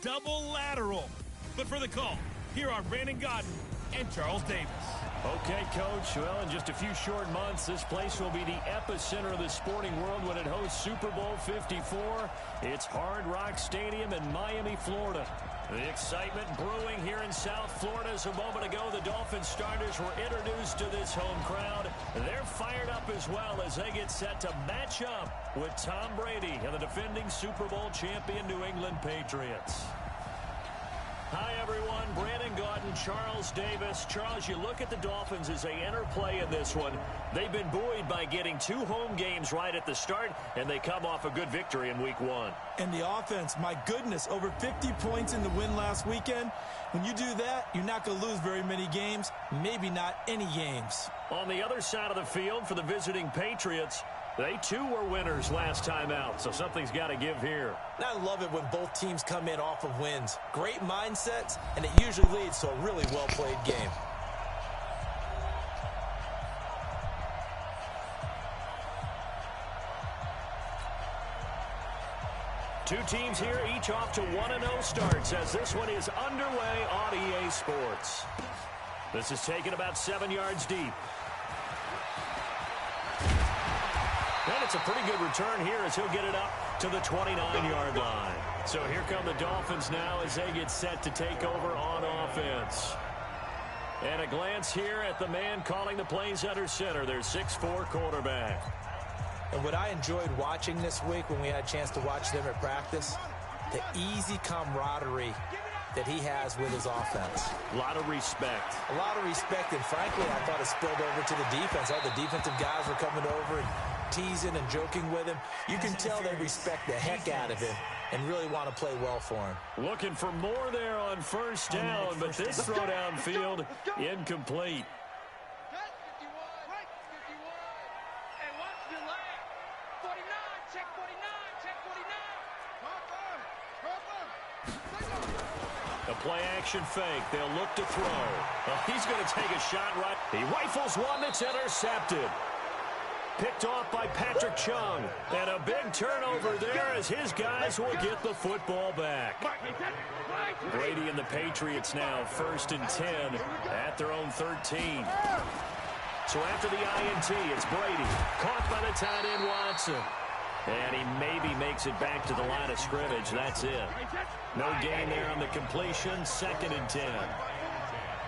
double lateral. But for the call, here are Brandon Gaudin and Charles Davis. Okay, Coach. Well, in just a few short months, this place will be the epicenter of the sporting world when it hosts Super Bowl 54. It's Hard Rock Stadium in Miami, Florida. The excitement brewing here in South Florida. As a moment ago, the Dolphins starters were introduced to this home crowd. They're fired up as well as they get set to match up with Tom Brady and the defending Super Bowl champion New England Patriots. Hi, everyone. Brandon Gaudin, Charles Davis. Charles, you look at the Dolphins as they enter play in this one. They've been buoyed by getting 2 home games right at the start, and they come off a good victory in Week 1. And the offense, my goodness, over 50 points in the win last weekend. When you do that, you're not going to lose very many games, maybe not any games. On the other side of the field for the visiting Patriots, they too were winners last time out, so something's got to give here. I love it when both teams come in off of wins. Great mindsets, and it usually leads to a really well-played game. Two teams here, each off to 1-0 starts as this one is underway on EA Sports. This is taken about 7 yards deep. And it's a pretty good return here as he'll get it up to the 29-yard line. So here come the Dolphins now as they get set to take over on offense. And a glance here at the man calling the plays under center, their 6'4" quarterback. And what I enjoyed watching this week when we had a chance to watch them at practice, the easy camaraderie that he has with his offense. A lot of respect. A lot of respect, and frankly, I thought it spilled over to the defense. All the defensive guys were coming over and teasing and joking with him. You can tell they respect the heck out of him and really want to play well for him. Looking for more there on first down, but this throw downfield incomplete. A play-action fake. They'll look to throw. Well, he's going to take a shot right. He rifles one that's intercepted. Picked off by Patrick Chung. And a big turnover there as his guys will get the football back. Brady and the Patriots now 1st and 10 at their own 13. So after the INT, it's Brady. Caught by the tight end Watson. And he maybe makes it back to the line of scrimmage. That's it. No gain there on the completion. 2nd and 10.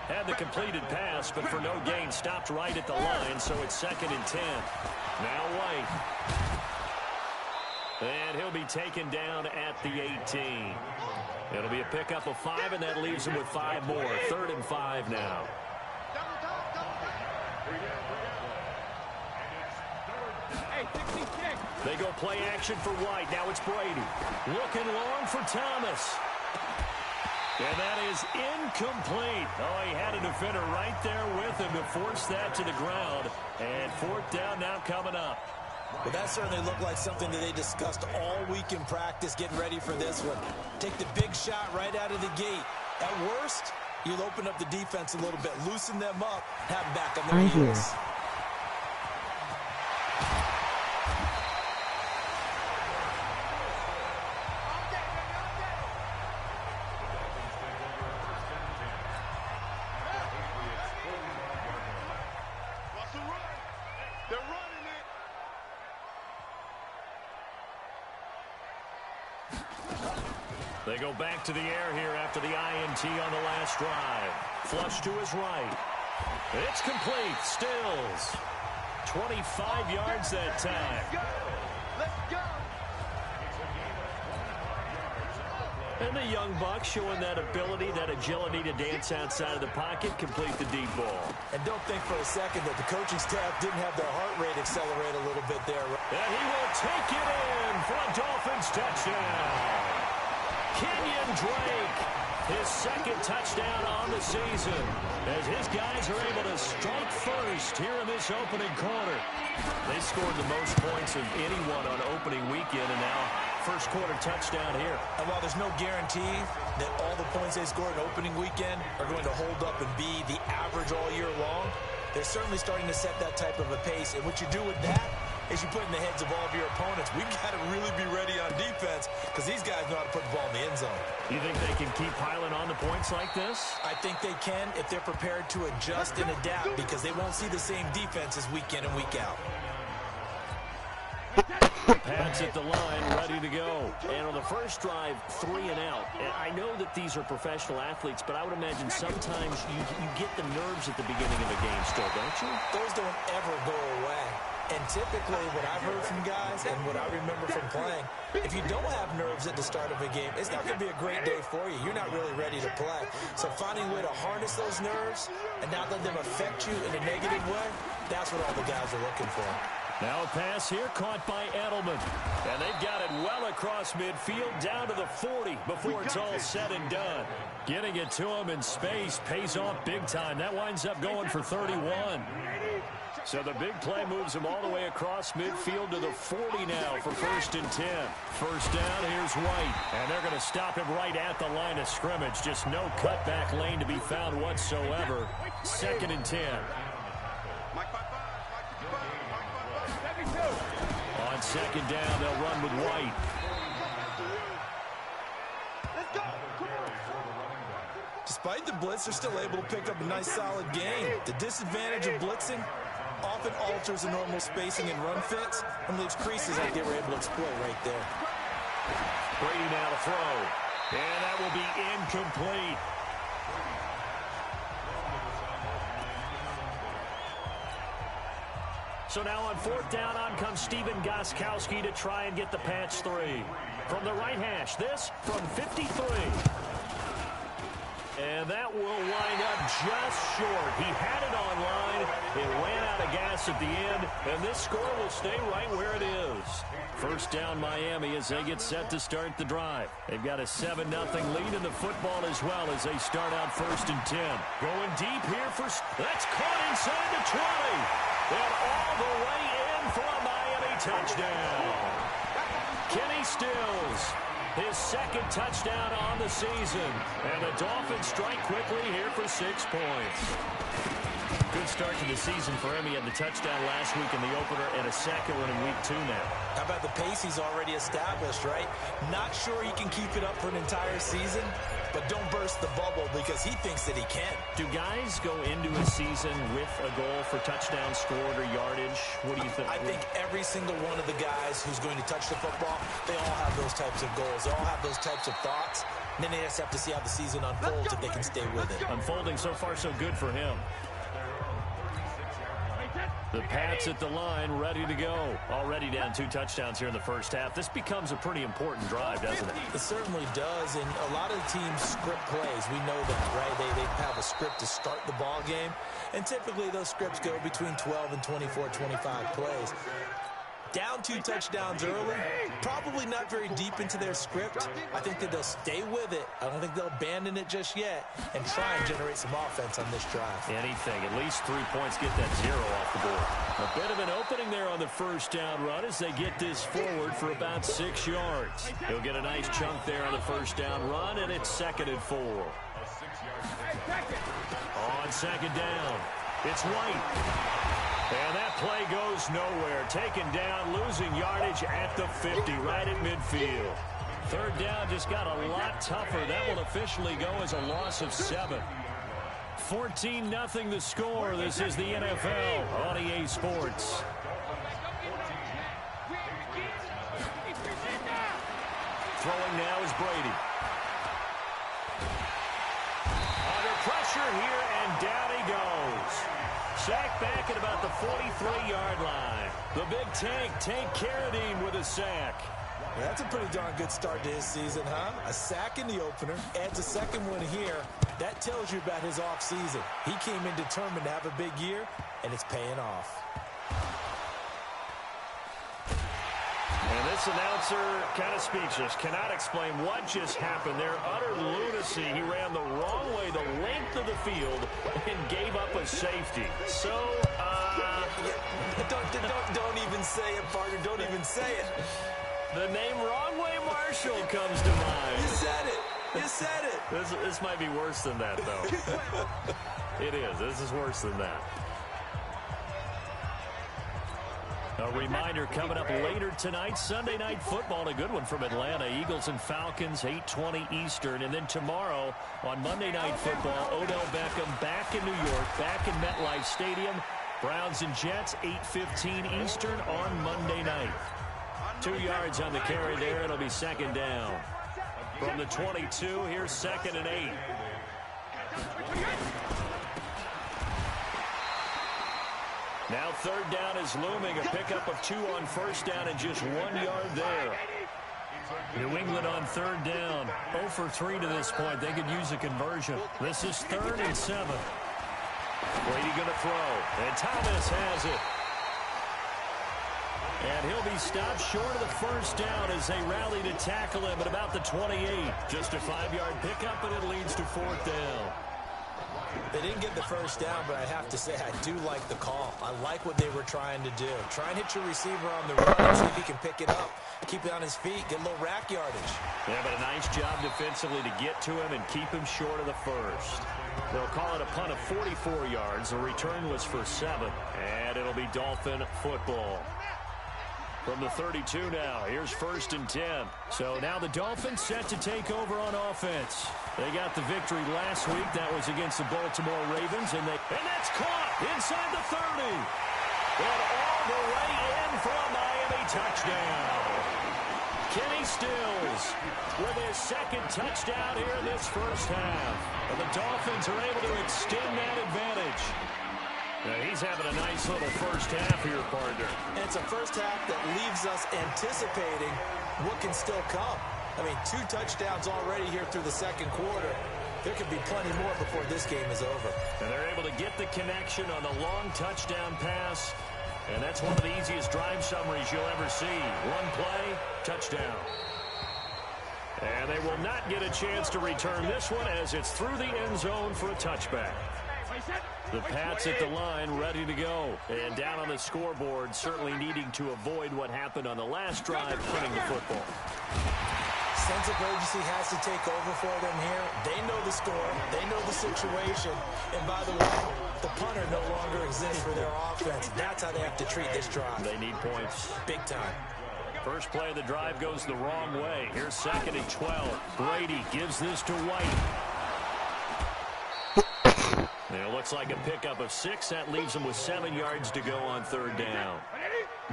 Had the completed pass, but for no gain, stopped right at the line, so it's 2nd and 10. Now White. And he'll be taken down at the 18. It'll be a pickup of 5, and that leaves him with 5 more. 3rd and 5 now. They go play action for White. Now it's Brady. Looking long for Thomas. And that is incomplete. Oh, he had a defender right there with him to force that to the ground. And 4th down now coming up. Well, that certainly looked like something that they discussed all week in practice, getting ready for this one. Take the big shot right out of the gate. At worst, you'll open up the defense a little bit, loosen them up, have them back on their heels. They go back to the air here after the INT on the last drive. Flush to his right. It's complete. Stills. 25 yards that time. Let's go. And the young buck showing that ability, that agility to dance outside of the pocket, complete the deep ball. And don't think for a second that the coaching staff didn't have their heart rate accelerate a little bit there. And he will take it in for a Dolphins touchdown. Kenyon Drake, his 2nd touchdown on the season, as his guys are able to strike first here in this opening quarter. They scored the most points of anyone on opening weekend, and now first quarter touchdown here. And while there's no guarantee that all the points they scored opening weekend are going to hold up and be the average all year long, they're certainly starting to set that type of a pace. And what you do with that is you put in the heads of all of your opponents. We've got to really be ready on defense because these guys know how to put the ball in the end zone. You think they can keep piling on the points like this? I think they can if they're prepared to adjust and adapt because they won't see the same defenses week in and week out. Pats at the line, ready to go. And on the first drive, 3 and out. And I know that these are professional athletes, but I would imagine sometimes you get the nerves at the beginning of a game still, don't you? Those don't ever go away. And typically what I've heard from guys and what I remember from playing, if you don't have nerves at the start of a game, it's not going to be a great day for you. You're not really ready to play. So finding a way to harness those nerves and not let them affect you in a negative way, that's what all the guys are looking for. Now a pass here caught by Edelman. And they've got it well across midfield down to the 40 before it's all said and done. Getting it to him in space pays off big time. That winds up going for 31. So the big play moves him all the way across midfield to the 40 now for 1st and 10. First down, here's White. And they're going to stop him right at the line of scrimmage. Just no cutback lane to be found whatsoever. 2nd and 10. On 2nd down, they'll run with White. Despite the blitz, they're still able to pick up a nice solid gain. The disadvantage of blitzing often alters the normal spacing and run fits and leaves creases like they were able to exploit right there. Brady now to throw. And that will be incomplete. So now on 4th down, on comes Steven Gostkowski to try and get the Pats 3. From the right hash, this from 53. And that will wind up just short. He had it on line. It ran out of gas at the end, and this score will stay right where it is. First down, Miami, as they get set to start the drive. They've got a 7-0 lead in the football as well as they start out 1st and 10. Going deep here for... That's caught inside the 20. And all the way in for a Miami touchdown. Kenny Stills, his 2nd touchdown on the season. And the Dolphins strike quickly here for 6 points. Good start to the season for him. He had the touchdown last week in the opener and a 2nd one in week 2 now. How about the pace he's already established, right? Not sure he can keep it up for an entire season, but don't burst the bubble because he thinks that he can. Do guys go into a season with a goal for touchdown scored or yardage? What do you think? I think every single one of the guys who's going to touch the football, they all have those types of goals. They all have those types of thoughts. And then they just have to see how the season unfolds if they can stay with it. Unfolding so far so good for him. The Pats at the line, ready to go. Already down 2 touchdowns here in the first half. This becomes a pretty important drive, doesn't it? It certainly does, and a lot of the teams script plays. We know that, right? They have a script to start the ball game, and typically those scripts go between 12 and 24, 25 plays. Down 2 touchdowns early, probably not very deep into their script. I think that they'll stay with it. I don't think they'll abandon it just yet and try and generate some offense on this drive. Anything, at least 3 points, get that 0 off the board. A bit of an opening there on the first down run as they get this forward for about 6 yards. He'll get a nice chunk there on the first down run, and it's 2nd and 4. On 2nd down, it's White. And that play goes nowhere. Taken down, losing yardage at the 50, right at midfield. 3rd down just got a lot tougher. That will officially go as a loss of 7. 14-0 the score. This is the NFL on EA Sports. Throwing now is Brady. Under pressure here, and down he goes. Sack back at about the 43-yard line. The big Tank Carradine with a sack. Yeah, that's a pretty darn good start to his season, huh? A sack in the opener, adds a 2nd one here. That tells you about his offseason. He came in determined to have a big year, and it's paying off. And this announcer kind of speechless, cannot explain what just happened there. Utter lunacy. He ran the wrong way, the length of the field, and gave up a safety. So, Don't even say it, partner. Don't even say it. The name Wrong Way Marshall comes to mind. You said it. You said it. This might be worse than that, though. It is. This is worse than that. A reminder coming up later tonight, Sunday Night Football, a good one from Atlanta. Eagles and Falcons, 8:20 Eastern. And then tomorrow on Monday Night Football, Odell Beckham back in New York, back in MetLife Stadium. Browns and Jets, 8:15 Eastern on Monday night. 2 yards on the carry there. It'll be second down. From the 22, here's 2nd and 8. Now 3rd down is looming. A pickup of 2 on 1st down and just 1 yard there. New England on 3rd down. 0 for 3 to this point. They could use a conversion. This is 3rd and 7. Brady going to throw. And Thomas has it. And he'll be stopped short of the 1st down as they rally to tackle him at about the 28. Just a 5-yard pickup, and it leads to 4th down. They didn't get the 1st down, but I have to say I do like the call. I like what they were trying to do. Try and hit your receiver on the run, see if he can pick it up, keep it on his feet, get a little rack yardage. Yeah, but a nice job defensively to get to him and keep him short of the 1st. They'll call it a punt of 44 yards. The return was for 7, and it'll be Dolphin football. From the 32 now, here's 1st and 10. So now the Dolphins set to take over on offense. They got the victory last week. That was against the Baltimore Ravens. And that's caught inside the 30. And all the way in for a Miami touchdown. Kenny Stills with his 2nd touchdown here in this 1st half. And the Dolphins are able to extend that advantage. Now he's having a nice little 1st half here, partner. And it's a 1st half that leaves us anticipating what can still come. I mean, 2 touchdowns already here through the 2nd quarter. There could be plenty more before this game is over. And they're able to get the connection on the long touchdown pass. And that's one of the easiest drive summaries you'll ever see. 1 play, touchdown. And they will not get a chance to return this one as it's through the end zone for a touchback. The Pats at the line, ready to go. And down on the scoreboard, certainly needing to avoid what happened on the last drive, punting the football. Sense of urgency has to take over for them here. They know the score. They know the situation. And by the way, the punter no longer exists for their offense. That's how they have to treat this drive. They need points. Big time. First play of the drive goes the wrong way. Here's 2nd and 12. Brady gives this to White. It looks like a pickup of 6. That leaves them with 7 yards to go on 3rd down.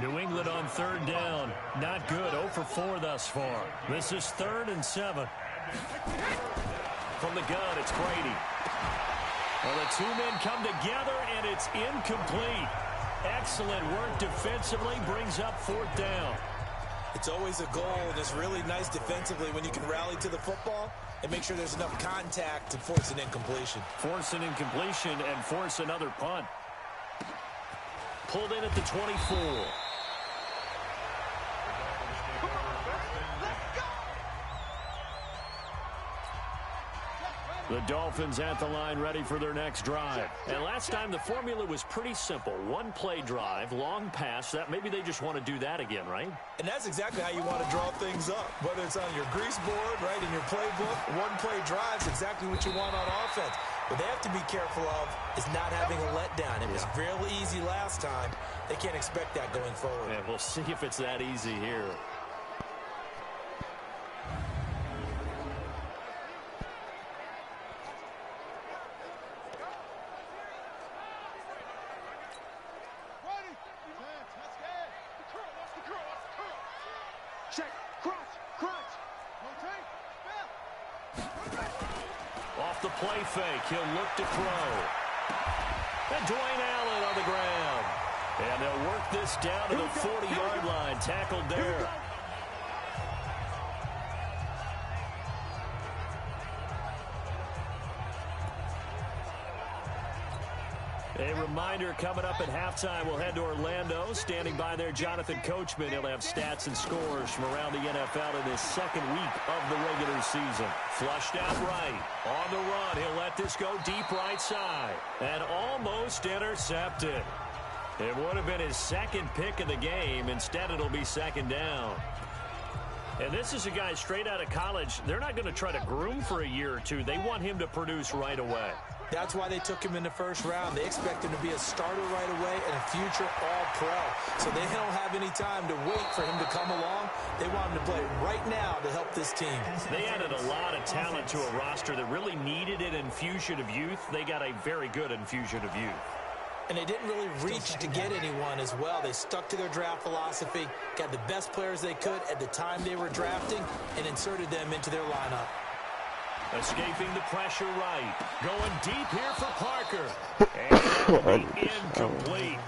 New England on 3rd down. Not good. 0 for 4 thus far. This is 3rd and 7. From the gun, it's Brady. Well, the 2 men come together, and it's incomplete. Excellent work defensively. Brings up 4th down. It's always a goal, and it's really nice defensively when you can rally to the football and make sure there's enough contact to force an incompletion. Force an incompletion and force another punt. Pulled in at the 24. The Dolphins at the line ready for their next drive. And last time the formula was pretty simple. 1 play drive, long pass. That maybe they just want to do that again, right? And that's exactly how you want to draw things up. Whether it's on your grease board, right, in your playbook, 1 play drive is exactly what you want on offense. What they have to be careful of is not having a letdown. It was real easy last time. They can't expect that going forward. Yeah, we'll see if it's that easy here. Off the play fake, he'll look to throw. And Dwayne Allen on the ground. And they'll work this down to the 40-yard line. Tackled there. A reminder coming up at halftime. We'll head to Orlando. Standing by there, Jonathan Coachman. He'll have stats and scores from around the NFL in this 2nd week of the regular season. Flushed out right. On the run, he'll let this go deep right side. And almost intercepted. It would have been his 2nd pick of the game. Instead, it'll be 2nd down. And this is a guy straight out of college. They're not going to try to groom for a year or 2. They want him to produce right away. That's why they took him in the first round. They expect him to be a starter right away and a future All-Pro. So they don't have any time to wait for him to come along. They want him to play right now to help this team. They added a lot of talent to a roster that really needed an infusion of youth. They got a very good infusion of youth. And they didn't really reach to get anyone as well. They stuck to their draft philosophy, got the best players they could at the time they were drafting, and inserted them into their lineup. Escaping the pressure right. Going deep here for Parker. And incomplete.